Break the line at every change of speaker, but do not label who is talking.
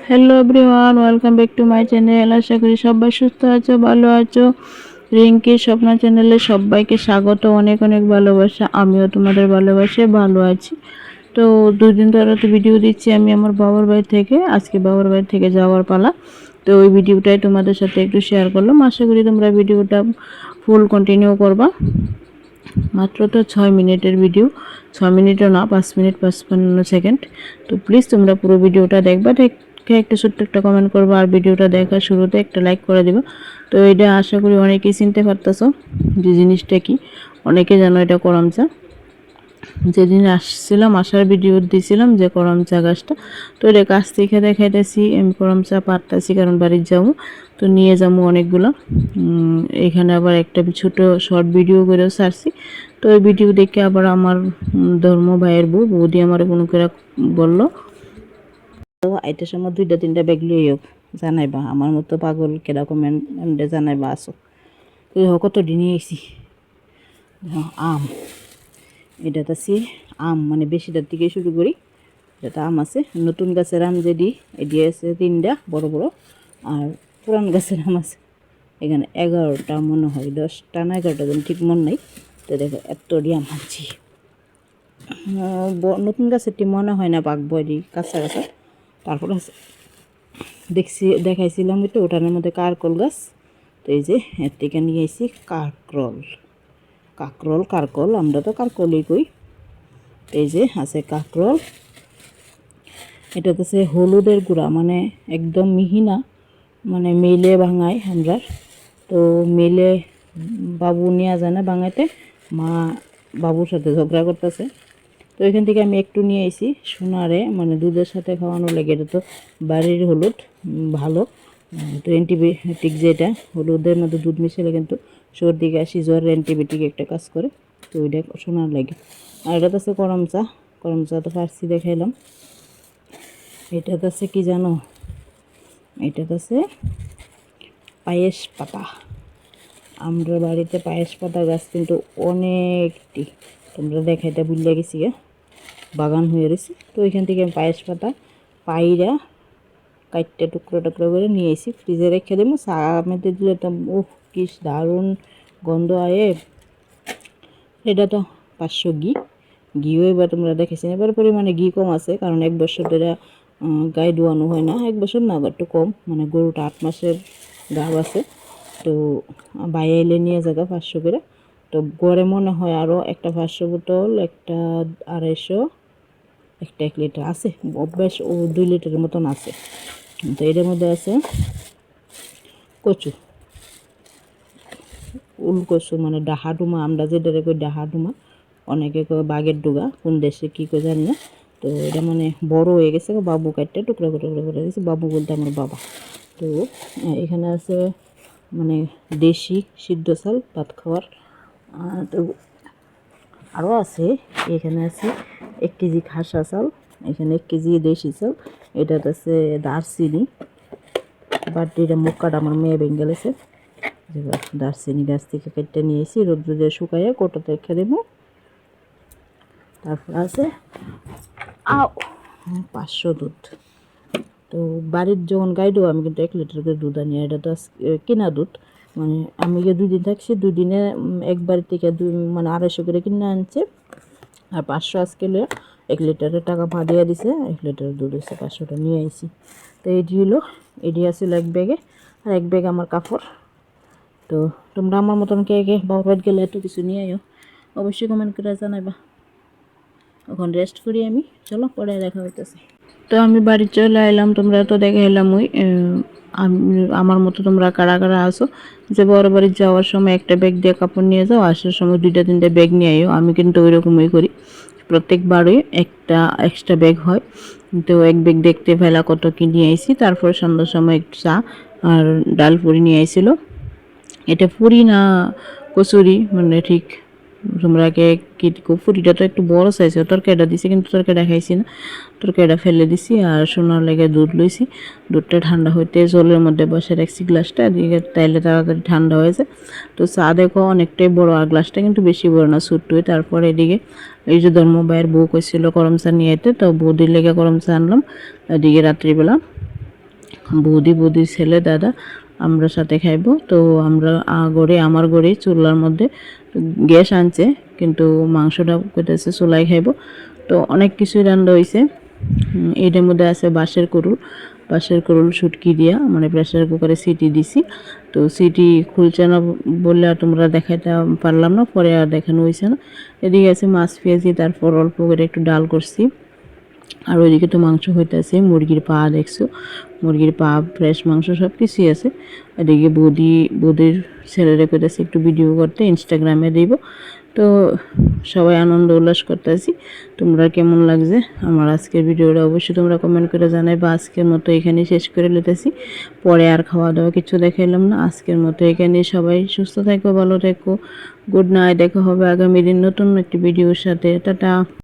Hello everyone, welcome back to my channel. আশা করি সবাই সুস্থ আছো, ভালো আছো। রিঙ্কি স্বপ্না চ্যানেলে সবাইকে স্বাগত, অনেক অনেক ভালোবাসা। আমিও তোমাদের ভালোবাসে ভালো আছি। তো দুদিন ধরে তো ভিডিও দিচ্ছি আমি আমার বাবার বাড়ি থেকে। আজকে বাবার বাড়ি থেকে যাওয়ার পালা, তো ওই ভিডিওটাই তোমাদের সাথে একটু শেয়ার করলাম। আশা করি তোমরা ভিডিওটা ফুল কন্টিনিউ করবা। মাত্র তো 6 মিনিটের ভিডিও, 6 মিনিটও না, 5 মিনিট 55 সেকেন্ড। তো প্লিজ তোমরা পুরো ভিডিওটা দেখবা, দেখে একটা ছোট্ট একটা কমেন্ট করবা, আর ভিডিওটা দেখার শুরুতে একটা লাইক করে দিবা। তো এটা আশা করি অনেকেই চিনতে পারতেছো যে জিনিসটা কি। অনেকে জানো এটা করম চা। যেদিন আসছিলাম আসার ভিডিও দিয়েছিলাম যে করম চা গাছটা, তো এটা কাছ থেকে দেখাইতেছি। আমি করম চা পারতেছি কারণ বাড়ির যাবো, তো নিয়ে যাবো অনেকগুলো। এখানে আবার একটা ছোট শর্ট ভিডিও করেও ছাড়ছি। তো ওই ভিডিও দেখে আবার আমার ধর্ম ভাইয়ের বৌদি আমার কোনো করে বললো, তো এটার সময় 2-3টা ব্যাগ লিয়ে জানাইবা আমার মতো পাগল কিরকম জানাইবা আসো। তো কত নিয়ে এসি আম, এটাতে আছে আম, মানে বেশিটার থেকে শুরু করি। এটা আম আছে, নতুন গাছের আম যেটি এটি আছে 3টা বড় বড়, আর পুরান গাছের আম আছে এখানে 11টা, মনে হয় 10টা না 11টা, যেন ঠিক মনে নেই। তো দেখো এত আম আনছি। নতুন গাছেরটি মনে হয় না পাকবো, এটি কাঁচা কাঁচা। তারপর আছে দেখাইছিলাম তো ওটার মধ্যে কারকল গাছ। তো এই যে এর থেকে নিয়ে এসেছি কারকল, আমরা তো কারকলই কই। এই যে আছে কাকরল। এটা হচ্ছে হলুদের গুঁড়া, মানে একদম মিহি না, মানে মেলে ভাঙায় আমরা। তো মেলে বাবু নিয়ে যায় না ভাঙাইতে, মা বাবুর সাথে ঝগড়া করতেছে। তো এখান থেকে আমি একটু নিয়ে এসেছি সোনারে, মানে দুধের সাথে খাওয়ানো লাগে। এটা তো বাড়ির হলুদ, ভালো। তো অ্যান্টিবায়োটিক, যেটা হলুদের মধ্যে দুধ মিশালে কিন্তু সর্দি কাশি জ্বরের অ্যান্টিবায়োটিক একটা কাজ করে। তো ওইটা সোনার লাগে। আর এটা তো আছে করম চা তো ফার্সি দেখাইলাম। এটা তো আছে কি জানো, এটা তো আছে পায়েস পাতা। আমরা বাড়িতে পায়েস পাতা গাছ কিন্তু অনেকটি, তোমরা দেখাইতে ভুলে গেছি, বাগান হয়ে রয়েছে। তো এখান থেকে আমি পায়েস পাতা পাইরা কাটতে টুকরো টুকরো করে নিয়ে এসি, ফ্রিজে রেখে দেবো। চা মেতে দিলে তো কি দারুণ গন্ধ আয়ে। এটা তো 500 ঘিও এবার তোমরা দেখেছি, এবার পরিমাণে ঘি কম আছে, কারণ 1 বছর ধরে গায়ে ধোয়ানো হয় না। 1 বছর না, একটু কম, মানে গরুটা 8 মাসের গাভ আছে। তো বাইরে এলে নিয়ে যাবে 500 করে। তো গড়ে মনে হয় আরও একটা 500 বোতল, একটা 250, একটা 1 লিটার আছে, অভ্যাস ও 2 লিটারের মতন আছে। তো এটার মধ্যে আছে কচু, কচু, মানে ডাহাডুমা, আমরা যেটারে কই ডাহাডুমা, অনেকে কয় বাঘের ডুগা, কোন দেশে কী করে জানি না। তো এটা মানে বড় হয়ে গেছে, বাবু কাটতে টুকরা টুকরা করে দিয়েছে, বাবু বলতে আমার বাবা। তো এখানে আছে মানে দেশি সিদ্ধ চাল ভাত খাওয়ার। তো আরও আছে, এখানে আছে 1 কেজি খাসা চাল, এখানে 1 কেজি দেশি চাল। এটাতে আছে দারচিনি, বাট এটা মুখটা আমার মেয়ে বেঙ্গেলেছে। দারচিনি গাছ থেকে কেটে নিয়েছি, রোদ্র দিয়ে শুকাইয়ে কোটোতে রেখে দেবো। তারপর আছে 500 দুধ। তো বাড়ির যখন গাই দেবো আমি কিন্তু 1 লিটার করে দুধ আনি। এটা তো কেনা দুধ, মানে আমি 2 দিন থাকছি, 2 দিনে একবার থেকে মানে 250 করে কিনে আনছে। আর 500 আজকে 1 লিটারের টাকা পা দিয়ে দিছে, 1 লিটারের দুধ হচ্ছে 500টা নিয়ে আইছি। তো এটি হলো, এটি আসছিল 1 ব্যাগে, আর 1 ব্যাগ আমার কাপড়। তো তোমরা আমার মতন কে কে বাবার গেলে এত কিছু নিয়ে আয়ো, অবশ্যই কমেন্ট করে জানাইবা। এখন রেস্ট করি আমি, চলো পরে দেখা হইতেছে। তো আমি বাড়ি চলে এলাম, তোমরা তো দেখে এলাম। ওই আমার মতো তোমরা কারা কারা আসো যে বড় বাড়ি যাওয়ার সময় একটা ব্যাগ দিয়ে কাপড় নিয়ে যাও, আসার সময় 2-3টা ব্যাগ নিয়ে আয়ো। আমি কিন্তু ওই রকমই করি, প্রত্যেকবারই একটা এক্সট্রা ব্যাগ হয়। তো 1 ব্যাগ দেখতে ফেলা কত কি নিয়ে আইছি। তারপর সন্ধ্যার সময় একটু চা আর ডাল পুরি নিয়ে আইছিল। এটা পুরি না কচুরি, মানে ঠিক তোমরা কে কি পুরিটা তো একটু বড় সাইজের, তরকারিটা দিছি কিন্তু তরকারিটা খাইছি না, তরকারিটা ফেলে দিছি। আর সোনার লেগে দুধ লইছি, দুধটা ঠান্ডা হইতে জলের মধ্যে বসে রাখছি গ্লাসটা, এদিকে তাইলে তাড়াতাড়ি ঠান্ডা হয়েছে। তো চা দেখো অনেকটাই বড়, আর গ্লাসটা কিন্তু বেশি বড় না, ছোট্টই। তারপর এদিকে এই যে ধর্ম ভাইয়ের বউ কইছিল গরম চা নিয়ে আইতে, তো বৌদির লেগে গরম চা আনলাম। এদিকে রাত্রিবেলা বৌদির ছেলে দাদা আমরা সাথে খাইব। তো আমরা আমার ঘরে চুলার মধ্যে গ্যাস আনছে, কিন্তু মাংসটা কইতেছে চুলাই খাইব। তো অনেক কিছুই রান্না হয়েছে। এইটার মধ্যে আছে বাঁশের কুড়ুল শুটকি দিয়া, মানে প্রেসার কুকারে সিটি দিছি। তো সিটি খুলছে না বললে আর তোমরা দেখাইতে পারলাম না, পরে আর দেখানো হয়েছে না। এদিকে আছে মাছ পেঁয়াজি, তারপর অল্প করে একটু ডাল করছি। আর ওইদিকে তো মাংস হইতেছে, মুরগির পা দেখছো, মুরগির পা ফ্রেশ মাংস সব কিছুই আছে। এদিকে বৌদির ছেলেরা কইতেছে একটু ভিডিও করতে, ইনস্টাগ্রামে দিব। তো সবাই আনন্দ উল্লাস করতেছি। তোমরা কেমন লাগছে আমার আজকের ভিডিওটা অবশ্যই তোমরা কমেন্ট করে জানাইবা। আজকের মতো এখানেই শেষ করে নিতেছি, পরে আর খাওয়া দাওয়া কিছু দেখাইলাম না। আজকের মতো এখানেই, সবাই সুস্থ থাকো, ভালো থেকো, গুড নাইট। দেখা হবে আগামী দিন নতুন একটি ভিডিওর সাথে। টাটা।